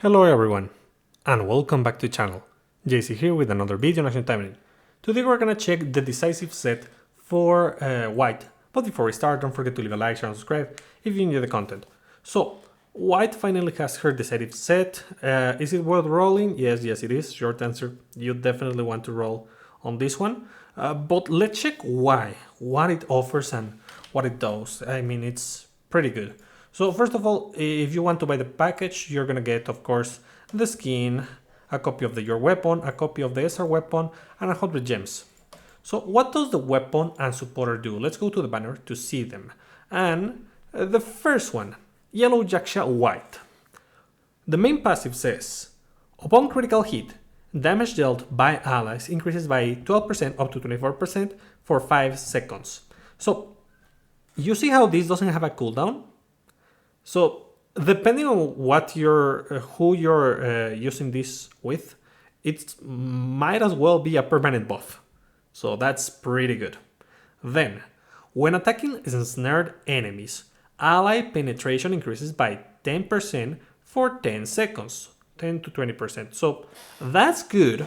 Hello everyone, and welcome back to the channel. JC here with another video on Taimanin. Today we're gonna check the decisive set for Wight. But before we start, don't forget to leave a like, share, and subscribe if you enjoy the content. So, Wight finally has her decisive set. Is it worth rolling? Yes, it is. Short answer, you definitely want to roll on this one. But let's check why, what it offers and what it does. I mean, it's pretty good. So first of all, if you want to buy the package, you're gonna get, of course, the skin, a copy of your weapon, a copy of the SR weapon, and 100 gems. So what does the weapon and supporter do? Let's go to the banner to see them. And the first one, Yellow Yaksha Wight. The main passive says, upon critical hit, damage dealt by allies increases by 12% up to 24% for 5 seconds. So you see how this doesn't have a cooldown? So depending on what who you're using this with, it might as well be a permanent buff. So that's pretty good. Then, when attacking ensnared enemies, ally penetration increases by 10% for 10 seconds, 10 to 20%. So that's good.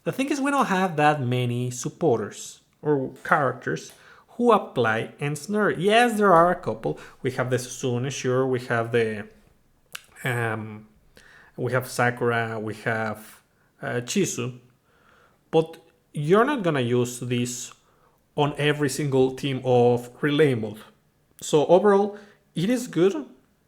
The thing is, we don't have that many supporters or characters who apply ensnare. Yes, there are a couple. We have the Susune, sure. We have the we have Sakura. We have Chisu. But you're not gonna use this on every single team of relay mode. So overall, it is good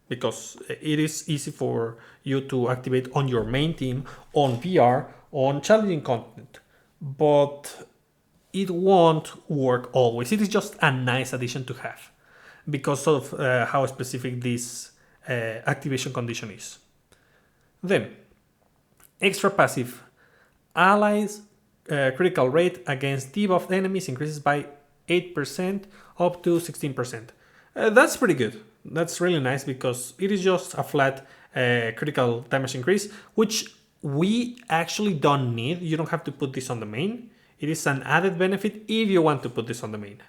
because it is easy for you to activate on your main team, on VR, on challenging content. But it won't work always. It is just a nice addition to have because of how specific this activation condition is. Then, extra passive. Allies critical rate against debuffed enemies increases by 8% up to 16%. That's pretty good. That's really nice because it is just a flat critical damage increase, which we actually don't need. You don't have to put this on the main. It is an added benefit if you want to put this on the main.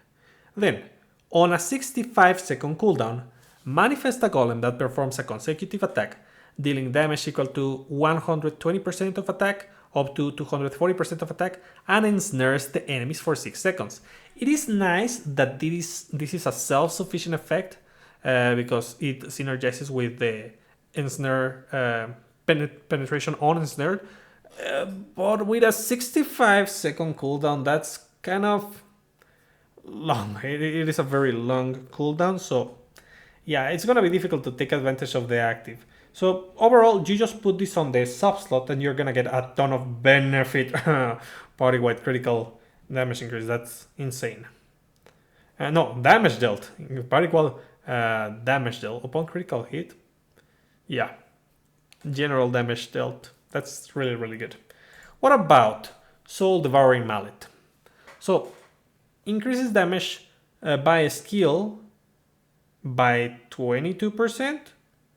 Then, on a 65-second cooldown, manifest a golem that performs a consecutive attack, dealing damage equal to 120% of attack up to 240% of attack, and ensnares the enemies for 6 seconds. It is nice that this is a self-sufficient effect because it synergizes with the ensnare penetration on ensnared. But with a 65-second cooldown, that's kind of long. It is a very long cooldown, so yeah, it's gonna be difficult to take advantage of the active. So overall, you just put this on the sub slot and you're gonna get a ton of benefit. Party Wight critical damage increase, that's insane. No, damage dealt. Party damage dealt upon critical hit. Yeah, general damage dealt. That's really good. What about Soul Devouring Mallet? So, increases damage by a skill by 22%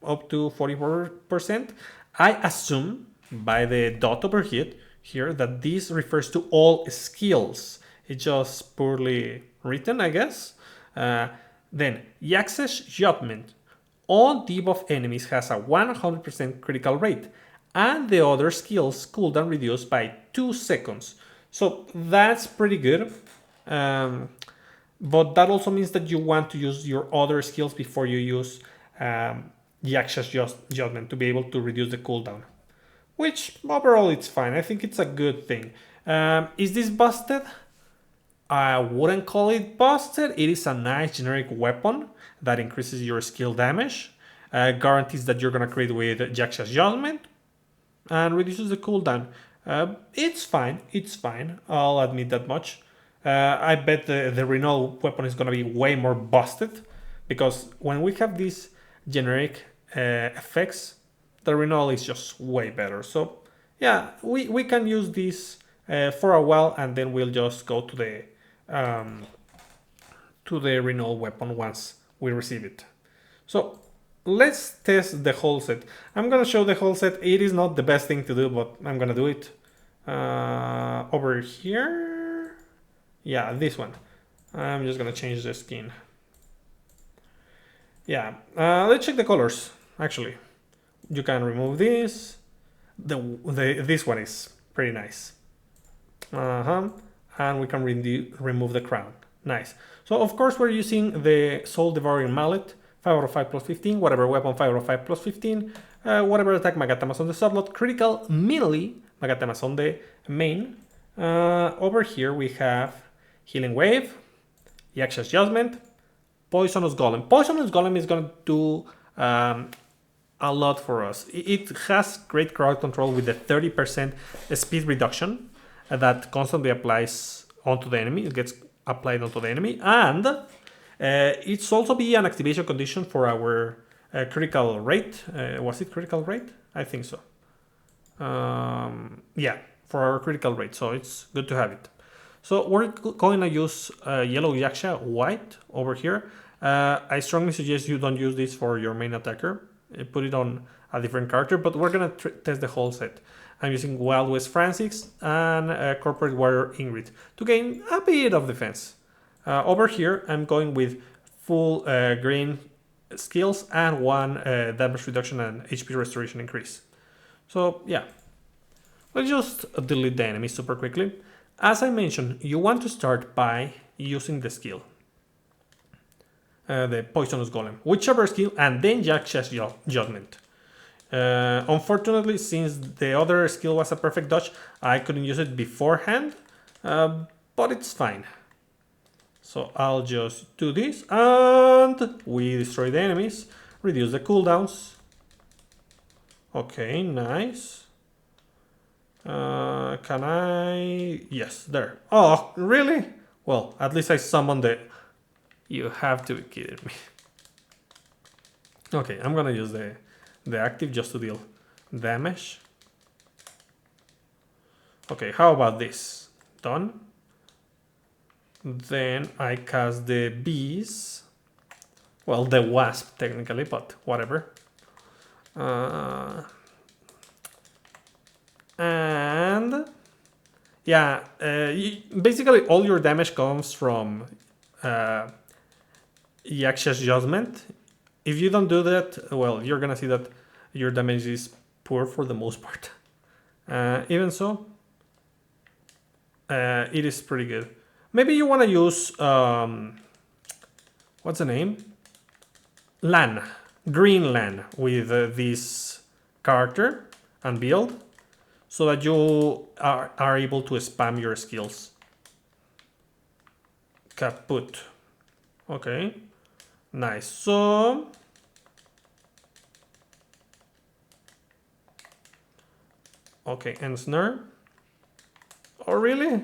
up to 44%. I assume by the dot over here that this refers to all skills. It's just poorly written, I guess. Then, Yax's Judgment. All debuff enemies has a 100% critical rate, and the other skills cooldown reduced by 2 seconds. So that's pretty good. But that also means that you want to use your other skills before you use Yaksha's Judgment to be able to reduce the cooldown. Which overall it's fine. I think it's a good thing. Is this busted? I wouldn't call it busted. It is a nice generic weapon that increases your skill damage, guarantees that you're gonna crit with Yaksha's Judgment, and reduces the cooldown. It's fine. I'll admit that much. I bet the Renewal weapon is gonna be way more busted because when we have these generic effects, the Renewal is just way better. So yeah, we can use this for a while, and then we'll just go to the Renewal weapon once we receive it. So let's test the whole set. I'm gonna show the whole set. It is not the best thing to do, but I'm gonna do it. Over here, yeah, this one. I'm just gonna change the skin. Yeah, let's check the colors, actually. You can remove this. This one is pretty nice. And we can remove the crown. Nice. So of course we're using the Soul Devouring Mallet, 5 out of 5 plus 15, whatever weapon 5 out of 5 plus 15, whatever attack Magatamas on the sublot, critical melee Magatamas on the main. Over here we have Healing Wave, Yaksha's Judgment, Poisonous Golem. Poisonous Golem is going to do a lot for us. It has great crowd control with the 30% speed reduction that constantly applies onto the enemy. It gets applied onto the enemy, and it's also be an activation condition for our critical rate. Was it critical rate? I think so. Yeah, for our critical rate, so it's good to have it. So we're going to use Yellow Yaksha Wight over here. I strongly suggest you don't use this for your main attacker. Put it on a different character, but we're going to test the whole set. I'm using Wild West Francis and Corporate Warrior Ingrid to gain a bit of defense. Over here, I'm going with full green skills and 1 damage reduction and HP restoration increase. So yeah, let's just delete the enemy super quickly. As I mentioned, you want to start by using the skill. The Poisonous Golem, whichever skill, and then Yaksha's Judgment. Unfortunately, since the other skill was a perfect dodge, I couldn't use it beforehand, but it's fine. So I'll just do this, and we destroy the enemies, reduce the cooldowns. Okay, nice. Can I? Yes, there. Oh, really? Well, at least I summoned the... You have to be kidding me. Okay, I'm gonna use the active just to deal damage. Okay, how about this? Done. Then I cast the bees. Well, the wasp technically, but whatever. And yeah, basically all your damage comes from Yaksha's Judgment. If you don't do that, well, you're gonna see that your damage is poor for the most part. Even so, it is pretty good. Maybe you want to use what's the name? Lan, green Lan with this character and build, so that you are able to spam your skills. Kaput. Okay, nice. So okay, and snare. Oh really?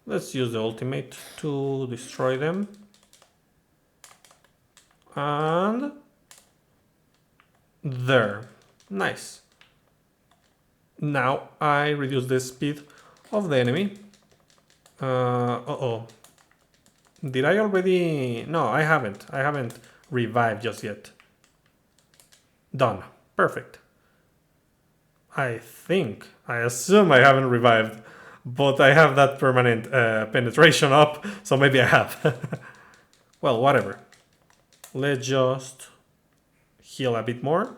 Let's use the ultimate to destroy them. And there. Nice. Now I reduce the speed of the enemy. Uh-oh. Did I already... No, I haven't. I haven't revived just yet. Done. Perfect. I assume I haven't revived, but I have that permanent penetration up, so maybe I have. Well, whatever. Let's just heal a bit more.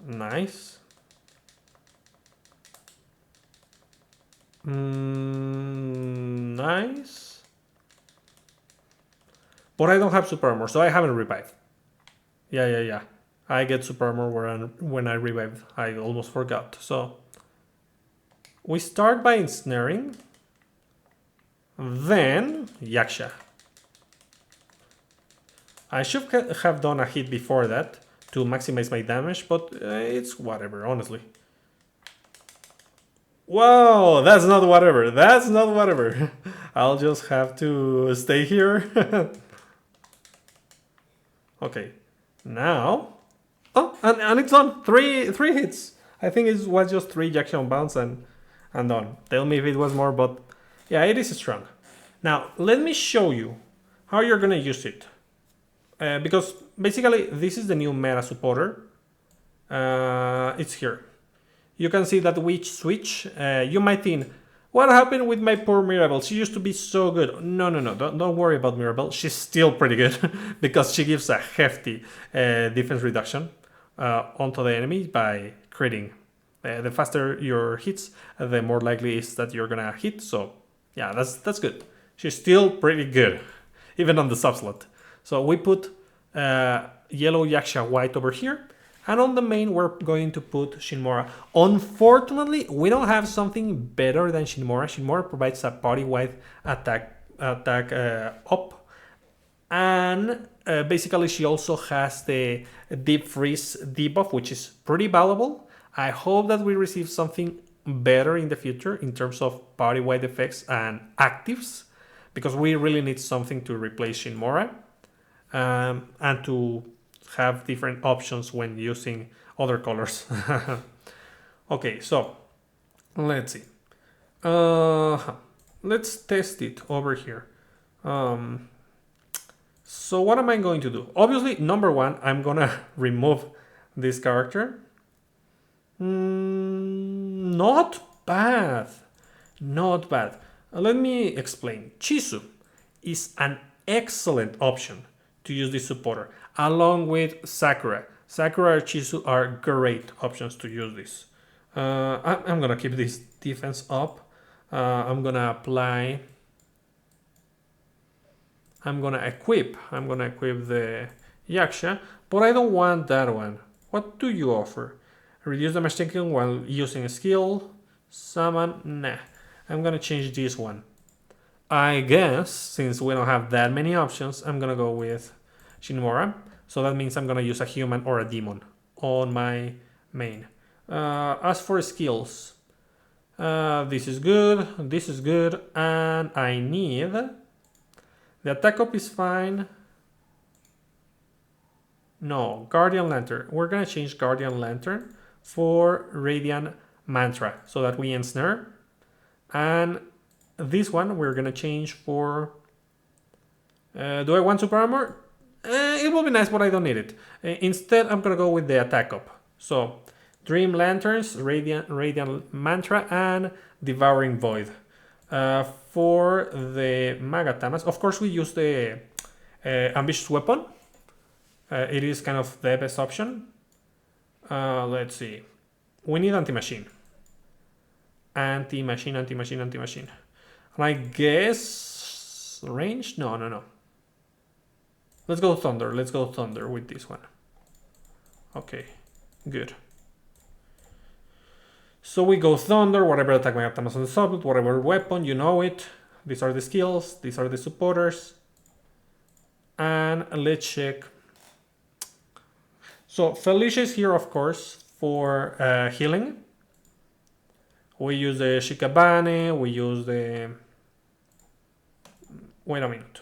Nice. Nice. But I don't have super armor, so I haven't revived. Yeah. I get super armor when I revive. I almost forgot. So we start by ensnaring. Then Yaksha. I should have done a hit before that to maximize my damage, but it's whatever, honestly. Whoa, that's not whatever. That's not whatever. I'll just have to stay here. Okay, now... Oh, and it's done. Three hits. I think it was just 3 Yaksha unbounds and done. Tell me if it was more, but yeah, it is strong. Now, let me show you how you're gonna use it. Because basically, this is the new meta supporter. It's here. You can see that which switch. You might think, What happened with my poor Mirabelle? She used to be so good. No, don't worry about Mirabelle. She's still pretty good because she gives a hefty defense reduction onto the enemy by critting. The faster your hits, the more likely is that you're gonna hit. So yeah, that's good. She's still pretty good, even on the subslot. So we put yellow Yaksha Wight over here. And on the main, we're going to put Shinmora. Unfortunately, we don't have something better than Shinmora. Shinmora provides a body-wide attack up. And basically, she also has the Deep Freeze debuff, which is pretty valuable. I hope that we receive something better in the future in terms of body-wide effects and actives, because we really need something to replace Shinmora and to have different options when using other colors. Okay, so let's see. Let's test it over here. So what am I going to do? Obviously, number one, I'm gonna remove this character. Not bad. Not bad. Let me explain. Chisu is an excellent option to use this supporter, along with Sakura. Sakura and Chisu are great options to use this. I'm gonna keep this defense up. I'm gonna equip the Yaksha, but I don't want that one. What do you offer? Reduce damage taken while using a skill. Summon? Nah. I'm gonna change this one. I guess, since we don't have that many options, I'm gonna go with Shinmora. So that means I'm gonna use a human or a demon on my main. As for skills, this is good, and I need... The attack up is fine. No, Guardian Lantern. We're gonna change Guardian Lantern for Radiant Mantra so that we ensnare. And this one we're gonna change for... do I want Super Armor? It will be nice, but I don't need it. Instead, I'm gonna go with the attack up. So, Dream Lanterns, Radiant Mantra, and Devouring Void. For the Magatamas, of course, we use the Ambitious Weapon. It is kind of the best option. Let's see. We need Anti-Machine. Anti-Machine. And I guess... Range? No. Let's go Thunder with this one. Okay, good. So we go Thunder, whatever attack Magatamas on the subject, whatever weapon, you know it. These are the skills, these are the supporters. And let's check. So Felicia is here, of course, for healing. We use the Shikabane, we use the... Wait a minute.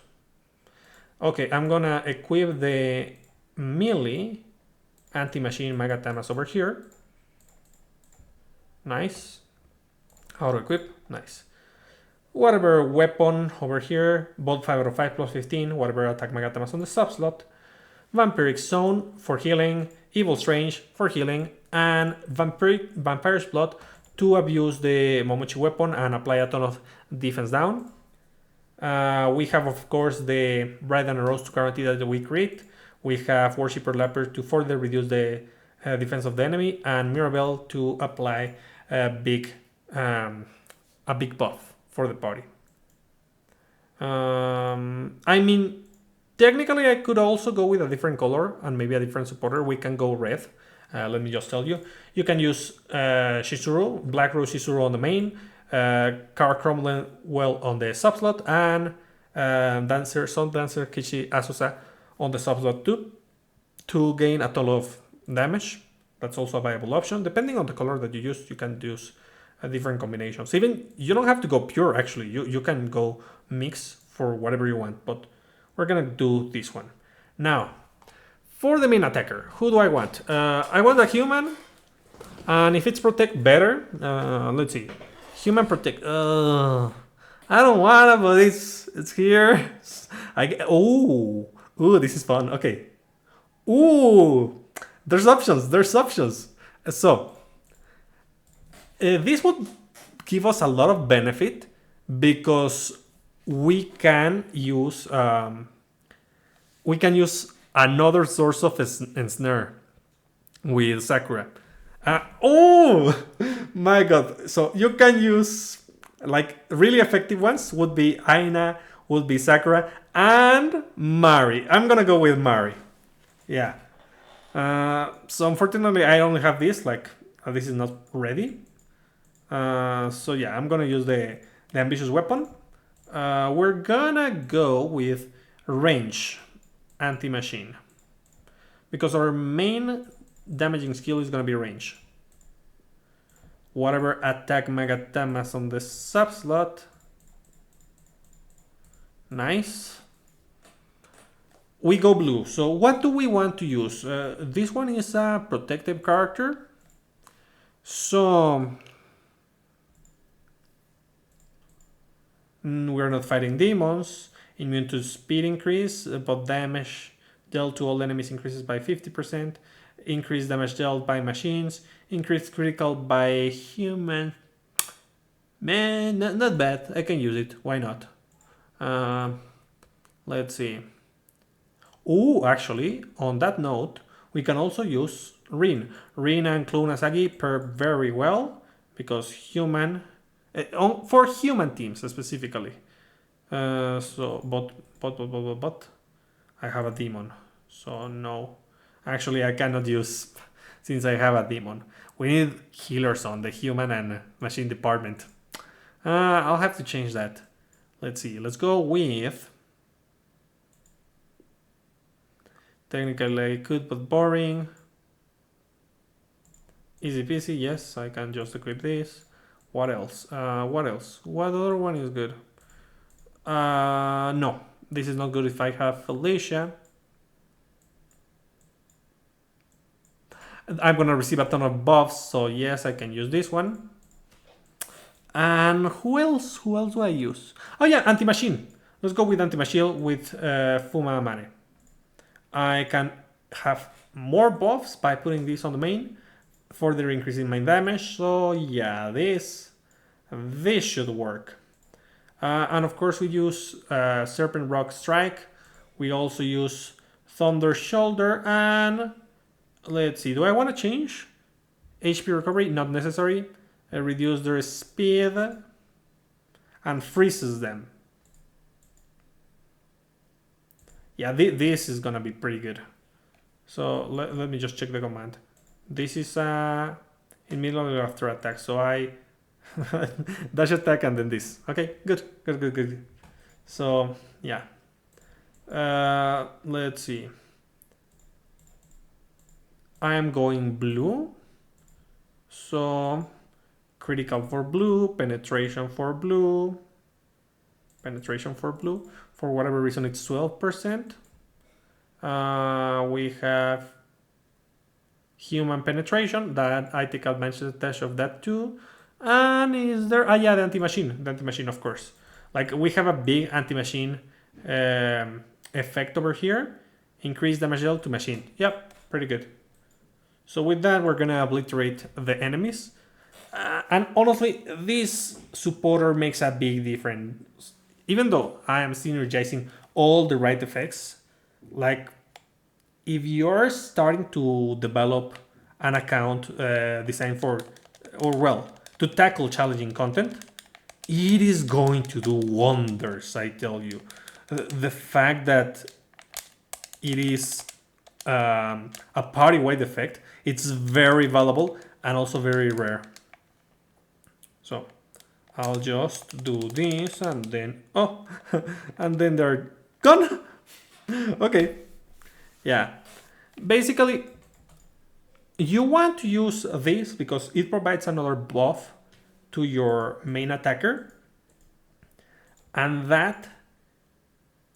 Okay, I'm gonna equip the melee Anti-Machine Magatamas over here. Nice. How to equip? Nice. Whatever weapon over here, Bolt 5 out of 5 plus 15, whatever attack Magatamas on the subslot. Vampiric Zone for healing, Evil Strange for healing, and Vampire's Blood to abuse the Momochi weapon and apply a ton of defense down. We have, of course, the Bride and Rose to guarantee that we create. We have Worshipper Leopard to further reduce the defense of the enemy, and Mirabelle to apply a big buff for the party. I mean, technically I could also go with a different color and maybe a different supporter. We can go red. Let me just tell you. You can use Shizuru, Black Rose Shizuru on the main, Car Cromwell on the subslot, and Sun Dancer Kishi Asusa on the subslot too, to gain a ton of damage. That's also a viable option. Depending on the color that you use, you can use different combinations. Even you don't have to go pure, actually. You can go mix for whatever you want, but we're gonna do this one. Now, for the main attacker, who do I want? I want a human, and if it's protect, better. Let's see. Human protect. I don't want it, but it's here. Ooh, this is fun. Okay. Ooh, there's options. So this would give us a lot of benefit because we can use another source of ensnare with Sakura. Oh my god! So you can use like really effective ones would be Aina, would be Sakura, and Mari. I'm gonna go with Mari. Yeah. So unfortunately, I only have this. Like this is not ready. So yeah, I'm gonna use the ambitious weapon. We're gonna go with range anti-machine because our main damaging skill is gonna be range. Whatever attack Megatamas on the sub slot. Nice. We go blue. So what do we want to use? This one is a protective character. So we're not fighting demons. Immune to speed increase, but damage dealt to all enemies increases by 50%. Increased damage dealt by machines. Increased critical by human. Man, not bad. I can use it. Why not? Let's see. Oh, actually, on that note, we can also use Rin. Rin and Clone Asagi pair very well because human, for human teams specifically. But I have a demon, so no. Actually, I cannot use since I have a demon. We need healers on the human and machine department. I'll have to change that. Let's see. Let's go with. Technically I could, but boring. Easy peasy, yes, I can just equip this. What else? What else? What other one is good? No, this is not good if I have Felicia. I'm gonna receive a ton of buffs, so yes, I can use this one. And who else? Who else do I use? Oh yeah, anti-machine. Let's go with anti-machine with Fuma Amane. I can have more buffs by putting this on the main, further increasing my damage. So yeah, this should work. And of course we use Serpent Rock Strike. We also use Thunder Shoulder and let's see, do I want to change? HP recovery, not necessary. Reduce their speed and freezes them. Yeah, this is gonna be pretty good. So let me just check the command. This is in middle after attack. So I dash attack and then this. Okay, good. So yeah. Let's see. I am going blue. So critical for blue, penetration for blue. For whatever reason, it's 12%. We have human penetration that I take advantage of that too. And is there? Yeah, the anti-machine, of course. Like we have a big anti-machine effect over here. Increase damage dealt to machine. Yep, pretty good. So with that, we're gonna obliterate the enemies. And honestly, this supporter makes a big difference. Even though I am synergizing all the right effects, like if you're starting to develop an account designed for, or well, to tackle challenging content, it is going to do wonders, I tell you. The fact that it is a party-wide effect, it's very valuable and also very rare. So I'll just do this and then, oh, and then they're gone. Okay. Yeah. Basically, you want to use this because it provides another buff to your main attacker. And that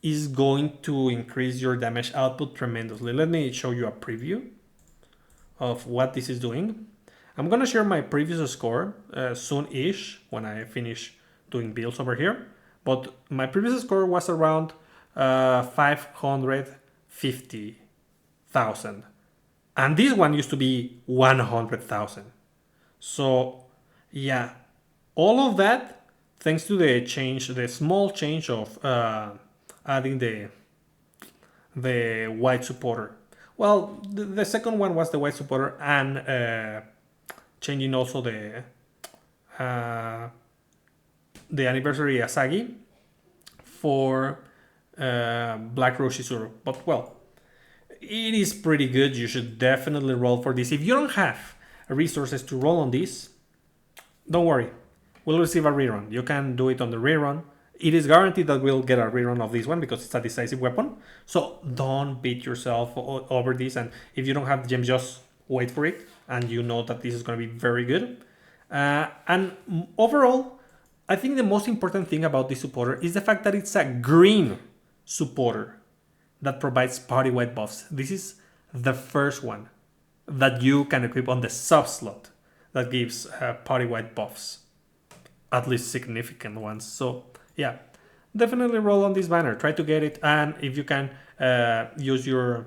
is going to increase your damage output tremendously. Let me show you a preview of what this is doing. I'm gonna share my previous score soon-ish when I finish doing builds over here. But my previous score was around 550,000. And this one used to be 100,000. So yeah, All of that thanks to the small change of adding the Wight supporter. Well, the second one was the Wight supporter and changing also the anniversary Asagi for Black Rose Shizuru. But well, it is pretty good. You should definitely roll for this. If you don't have resources to roll on this, don't worry. We'll receive a rerun. You can do it on the rerun. It is guaranteed that we'll get a rerun of this one because it's a decisive weapon. So don't beat yourself over this. And if you don't have the gems, just wait for it. And you know that this is going to be very good. And overall, I think the most important thing about this supporter is the fact that it's a green supporter that provides party white buffs. This is the first one that you can equip on the sub slot that gives party white buffs, at least significant ones. So yeah, definitely roll on this banner. Try to get it, and if you can, use your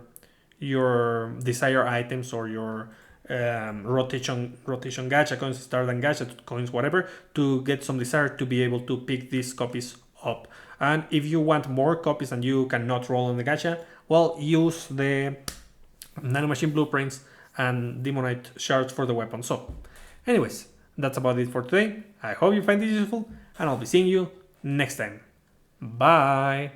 desire items or your rotation gacha coins, start and gacha coins, whatever, to get some desire to be able to pick these copies up. And if you want more copies and you cannot roll on the gacha, well, use the nanomachine blueprints and demonite shards for the weapon. So anyways, that's about it for today. I hope you find this useful, and I'll be seeing you next time. Bye.